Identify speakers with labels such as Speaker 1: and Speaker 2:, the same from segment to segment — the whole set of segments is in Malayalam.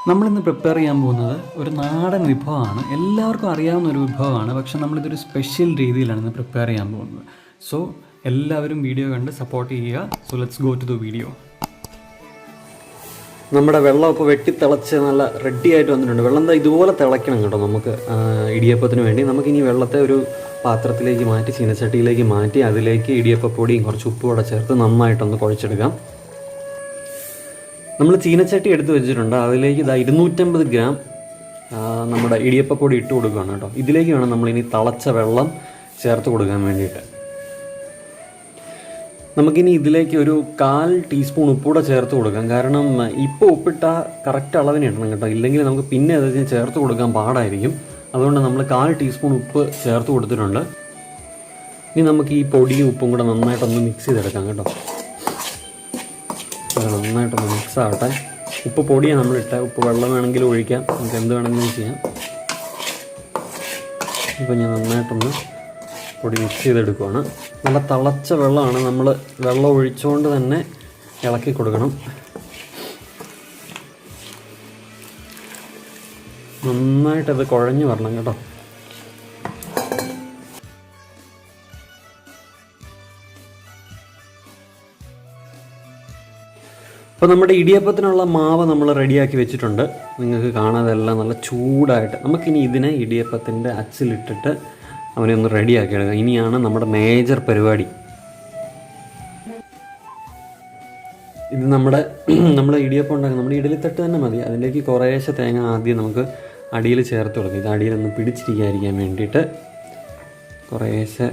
Speaker 1: നമ്മളിന്ന് പ്രിപ്പയർ ചെയ്യാൻ പോകുന്നത് ഒരു നാടൻ വിഭവമാണ്. എല്ലാവർക്കും അറിയാവുന്ന ഒരു വിഭവമാണ്. പക്ഷെ നമ്മളിതൊരു സ്പെഷ്യൽ രീതിയിലാണ് ഇന്ന് പ്രിപ്പയർ ചെയ്യാൻ പോകുന്നത്. സോ എല്ലാവരും വീഡിയോ കണ്ട് സപ്പോർട്ട് ചെയ്യുക. So let's go to the video.
Speaker 2: നമ്മുടെ വെള്ളം ഇപ്പോൾ വെട്ടിത്തിളച്ച് നല്ല റെഡി ആയിട്ട് വന്നിട്ടുണ്ട്. വെള്ളം എന്താ ഇതുപോലെ തിളയ്ക്കണം കേട്ടോ. നമുക്ക് ഇടിയപ്പത്തിന് വേണ്ടി നമുക്കിനി വെള്ളത്തെ ഒരു പാത്രത്തിലേക്ക് മാറ്റി, ചീനച്ചട്ടിയിലേക്ക് മാറ്റി, അതിലേക്ക് ഇടിയപ്പപ്പൊടിയും കുറച്ച് ഉപ്പും കൂടെ ചേർത്ത് നന്നായിട്ടൊന്ന് കുഴച്ചെടുക്കാം. നമ്മൾ ചീനച്ചട്ടി എടുത്ത് വെച്ചിട്ടുണ്ട്. അതിലേക്ക് 250 ഗ്രാം നമ്മുടെ ഇടിയപ്പപ്പൊടി ഇട്ട് കൊടുക്കുകയാണ് കേട്ടോ. ഇതിലേക്ക് വേണം നമ്മളിനി തിളച്ച വെള്ളം ചേർത്ത് കൊടുക്കാൻ വേണ്ടിയിട്ട്. നമുക്കിനി ഇതിലേക്ക് ഒരു 1/4 ടീസ്പൂൺ ഉപ്പൂടെ ചേർത്ത് കൊടുക്കാം. കാരണം ഇപ്പോൾ ഉപ്പിട്ട കറക്റ്റ് അളവിന് ഇടണം കേട്ടോ. ഇല്ലെങ്കിൽ നമുക്ക് പിന്നെ അത് ചേർത്ത് കൊടുക്കാൻ പാടായിരിക്കും. അതുകൊണ്ട് നമ്മൾ 1/4 ടീസ്പൂൺ ഉപ്പ് ചേർത്ത് കൊടുത്തിട്ടുണ്ട്. ഇനി നമുക്ക് ഈ പൊടിയും ഉപ്പും കൂടെ നന്നായിട്ടൊന്ന് മിക്സ് ചെയ്തെടുക്കാം കേട്ടോ. നന്നായിട്ടൊന്ന് മിക്സ് ആവട്ടെ. ഉപ്പ് പൊടിയാണ് നമ്മളിട്ട. ഉപ്പ് വെള്ളം വേണമെങ്കിലും ഒഴിക്കാം, നമുക്ക് എന്ത് വേണമെങ്കിലും ചെയ്യാം. ഇപ്പോൾ ഞാൻ നന്നായിട്ടൊന്ന് പൊടി മിക്സ് ചെയ്തെടുക്കുകയാണ്. നല്ല തിളച്ച വെള്ളമാണ്. നമ്മൾ വെള്ളം ഒഴിച്ചുകൊണ്ട് തന്നെ ഇളക്കി കൊടുക്കണം. നന്നായിട്ടത് കുഴഞ്ഞ് വരണം കേട്ടോ. അപ്പോൾ നമ്മുടെ ഇടിയപ്പത്തിനുള്ള മാവ് നമ്മൾ റെഡിയാക്കി വെച്ചിട്ടുണ്ട്. നിങ്ങൾക്ക് കാണാതെല്ലാം നല്ല ചൂടായിട്ട്. നമുക്കിനി ഇതിനെ ഇടിയപ്പത്തിൻ്റെ അച്ചിലിട്ടിട്ട് അവനെ ഒന്ന് റെഡിയാക്കി എടുക്കുക. ഇനിയാണ് നമ്മുടെ മേജർ പരിപാടി. ഇത് നമ്മൾ ഇടിയപ്പം ഉണ്ടാക്കുക. നമ്മുടെ ഇഡലിത്തട്ട് തന്നെ മതി. അതിലേക്ക് കുറേശ്ശെ തേങ്ങ ആദ്യം നമുക്ക് അടിയിൽ ചേർത്ത് കൊടുക്കും. ഇത് അടിയിലൊന്ന് പിടിച്ചിരിക്കാതിരിക്കാൻ വേണ്ടിയിട്ട് കുറേശ്ശെ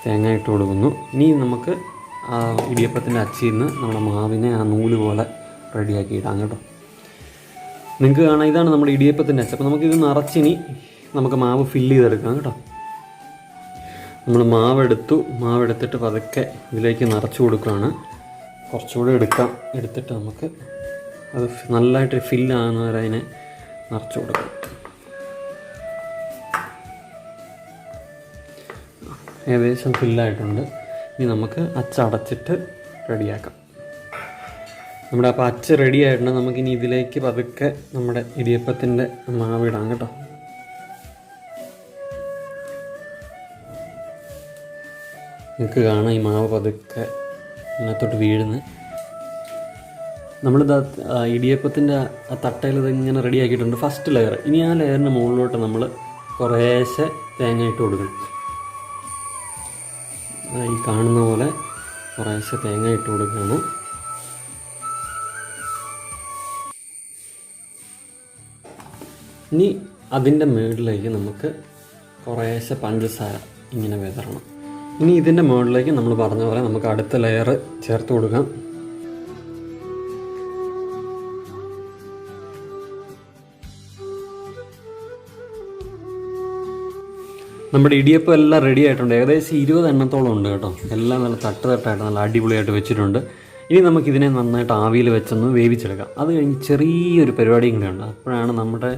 Speaker 2: തേങ്ങ ഇട്ട് കൊടുക്കുന്നു. ഇനി നമുക്ക് ആ ഇടിയപ്പത്തിൻ്റെ അച്ചിയിൽ നിന്ന് നമ്മുടെ മാവിനെ ആ നൂല് പോലെ റെഡിയാക്കി ഇടാം കേട്ടോ. നിങ്ങൾക്ക് കാണാം, ഇതാണ് നമ്മുടെ ഇടിയപ്പത്തിൻ്റെ അച്ച്. അപ്പോൾ നമുക്കിത് നിറച്ചിനി നമുക്ക് മാവ് ഫില്ല് ചെയ്തെടുക്കാം കേട്ടോ. നമ്മൾ മാവെടുത്തിട്ട് പതുക്കെ ഇതിലേക്ക് നിറച്ച് കൊടുക്കുകയാണ്. കുറച്ചുകൂടെ എടുത്തിട്ട് നമുക്ക് അത് നല്ലതായിട്ട് ഫില്ലാകുന്നവരെ അതിനെ നിറച്ച് കൊടുക്കാം. ഏകദേശം ഫില്ലായിട്ടുണ്ട്. ഇനി നമുക്ക് അച്ചടച്ചിട്ട് റെഡിയാക്കാം. നമ്മുടെ അപ്പോൾ അച്ച് റെഡി ആയിട്ടുണ്ട്. നമുക്കിനി ഇതിലേക്ക് പതുക്കെ നമ്മുടെ ഇടിയപ്പത്തിൻ്റെ മാവിടാം കേട്ടോ. നിങ്ങൾക്ക് കാണാം ഈ മാവ് പതുക്കെ ഇതിനകത്തോട്ട് വീഴുന്നത്. നമ്മളിത് ഇടിയപ്പത്തിൻ്റെ ആ തട്ടയിൽ ഇതിങ്ങനെ റെഡിയാക്കിയിട്ടുണ്ട്. First layer. ഇനി ആ ലെയറിന് മുകളിലോട്ട് നമ്മൾ കുറേശ്ശെ തേങ്ങ ഇട്ട് കൊടുക്കണം. ഈ കാണുന്ന പോലെ കുറേശ്ശെ തേങ്ങ ഇട്ട് കൊടുക്കുകയാണ്. ഇനി അതിൻ്റെ മുകളിലേക്ക് നമുക്ക് കുറേശ്ശെ പഞ്ചസാര ഇങ്ങനെ വിതറണം. ഇനി ഇതിൻ്റെ മുകളിലേക്ക് നമ്മൾ പറഞ്ഞ പോലെ നമുക്ക് അടുത്ത ലെയർ ചേർത്ത് കൊടുക്കാം. നമ്മുടെ ഇടിയപ്പം എല്ലാം റെഡി ആയിട്ടുണ്ട്. ഏകദേശം 20 എണ്ണത്തോളം ഉണ്ട് കേട്ടോ. എല്ലാം നല്ല തട്ടായിട്ട് നല്ല അടിപൊളിയായിട്ട് വെച്ചിട്ടുണ്ട്. ഇനി നമുക്കിതിനെ നന്നായിട്ട് ആവിയിൽ വെച്ചൊന്ന് വേവിച്ചെടുക്കാം. അത് കഴിഞ്ഞ് ചെറിയൊരു പരിപാടിയും കൂടെ ഉണ്ട്. അപ്പോഴാണ് നമ്മുടെ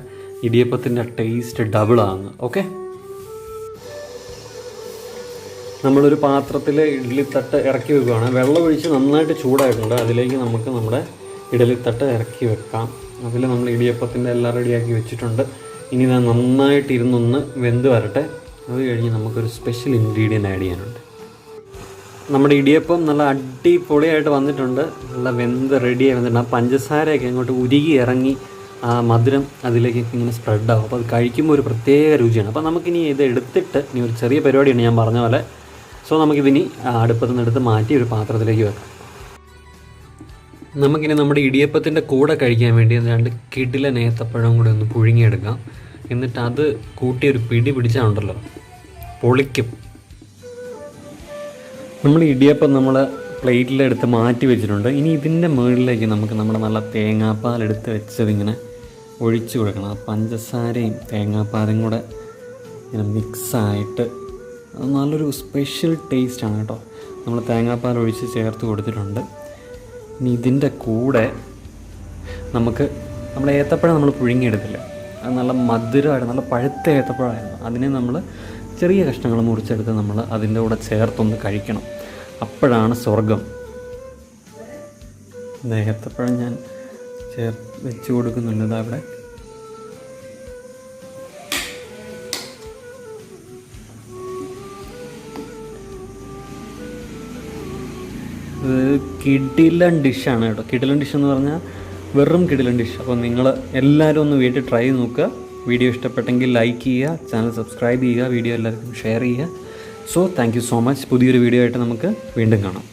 Speaker 2: ഇടിയപ്പത്തിൻ്റെ ടേസ്റ്റ് ഡബിൾ ആകുന്നത്. ഓക്കെ, നമ്മളൊരു പാത്രത്തിൽ ഇഡ്ഡലിത്തട്ട് ഇറക്കി വെക്കുകയാണ്. വെള്ളം ഒഴിച്ച് നന്നായിട്ട് ചൂടായിട്ടുണ്ട്. അതിലേക്ക് നമുക്ക് നമ്മുടെ ഇഡ്ഡലിത്തട്ട് ഇറക്കി വെക്കാം. അതിൽ നമ്മൾ ഇടിയപ്പത്തിൻ്റെ എല്ലാം റെഡിയാക്കി വെച്ചിട്ടുണ്ട്. ഇനി ഇത് നന്നായിട്ട് ഇരുന്നൊന്ന് വെന്ത് വരട്ടെ. അത് കഴിഞ്ഞ് നമുക്കൊരു സ്പെഷ്യൽ ഇൻഗ്രീഡിയൻ്റ് ആഡ് ചെയ്യാനുണ്ട്. നമ്മുടെ ഇടിയപ്പം നല്ല അടിപൊളിയായിട്ട് വന്നിട്ടുണ്ട്. നല്ല വെന്ത് റെഡിയായി വന്നിട്ടുണ്ട്. ആ പഞ്ചസാരയൊക്കെ അങ്ങോട്ട് ഉരുകി ഇറങ്ങി ആ മധുരം അതിലേക്കൊക്കെ ഇങ്ങനെ സ്പ്രെഡാകും. അപ്പോൾ അത് കഴിക്കുമ്പോൾ ഒരു പ്രത്യേക രുചിയാണ്. അപ്പോൾ നമുക്കിനി ഇത് എടുത്തിട്ട് ഇനി ഒരു ചെറിയ പരിപാടിയാണ് ഞാൻ പറഞ്ഞ പോലെ. സോ നമുക്കിതിനി അടുപ്പത്തു നിന്ന് എടുത്ത് മാറ്റി ഒരു പാത്രത്തിലേക്ക് വെക്കാം. നമുക്കിനി നമ്മുടെ ഇടിയപ്പത്തിൻ്റെ കൂടെ കഴിക്കാൻ വേണ്ടി 2 കിടിലൻ ഏത്തപ്പഴം കൂടി ഒന്ന് പുഴുങ്ങിയെടുക്കാം. എന്നിട്ട് അത് കൂട്ടിയൊരു പിടി പിടിച്ചാലുണ്ടല്ലോ പൊളിക്കും. നമ്മൾ ഇടിയപ്പം നമ്മൾ പ്ലേറ്റിലെടുത്ത് മാറ്റി വെച്ചിട്ടുണ്ട്. ഇനി ഇതിൻ്റെ മുകളിലേക്ക് നമുക്ക് നമ്മുടെ നല്ല തേങ്ങാപ്പാലെടുത്ത് വെച്ചതിങ്ങനെ ഒഴിച്ചു കൊടുക്കണം. ആ പഞ്ചസാരയും തേങ്ങാപ്പാലും കൂടെ ഇങ്ങനെ മിക്സായിട്ട് അത് നല്ലൊരു സ്പെഷ്യൽ ടേസ്റ്റാണ് കേട്ടോ. നമ്മൾ തേങ്ങാപ്പാൽ ഒഴിച്ച് ചേർത്ത് കൊടുത്തിട്ടുണ്ട്. ഇനി ഇതിൻ്റെ കൂടെ നമുക്ക് നമ്മുടെ ഏത്തപ്പഴം നമ്മൾ പുഴുങ്ങിയെടുത്തില്ല. അത് നല്ല മധുരമായിട്ട് നല്ല പഴുത്ത ഏത്തപ്പഴമായിരുന്നു. അതിനെ നമ്മൾ ചെറിയ കഷ്ണങ്ങൾ മുറിച്ചെടുത്ത് നമ്മൾ അതിൻ്റെ കൂടെ ചേർത്തൊന്ന് കഴിക്കണം. അപ്പോഴാണ് സ്വർഗം. ഏത്തപ്പഴം ഞാൻ വെച്ച് കൊടുക്കുന്നുണ്ട് ഇതാ അവിടെ. കിടിലൻ ഡിഷാണ് കേട്ടോ. കിടിലൻ ഡിഷ് എന്ന് പറഞ്ഞാൽ വെറും കിടിലൻ ഡിഷ്. അപ്പോൾ നിങ്ങൾ എല്ലാവരും ഒന്ന് വീട്ടിൽ ട്രൈ ചെയ്ത് നോക്കുക. വീഡിയോ ഇഷ്ടപ്പെട്ടെങ്കിൽ ലൈക്ക് ചെയ്യുക, ചാനൽ സബ്സ്ക്രൈബ് ചെയ്യുക, വീഡിയോ എല്ലാവർക്കും ഷെയർ ചെയ്യുക. So thank you so much. പുതിയൊരു വീഡിയോ ആയിട്ട് നമുക്ക് വീണ്ടും കാണാം.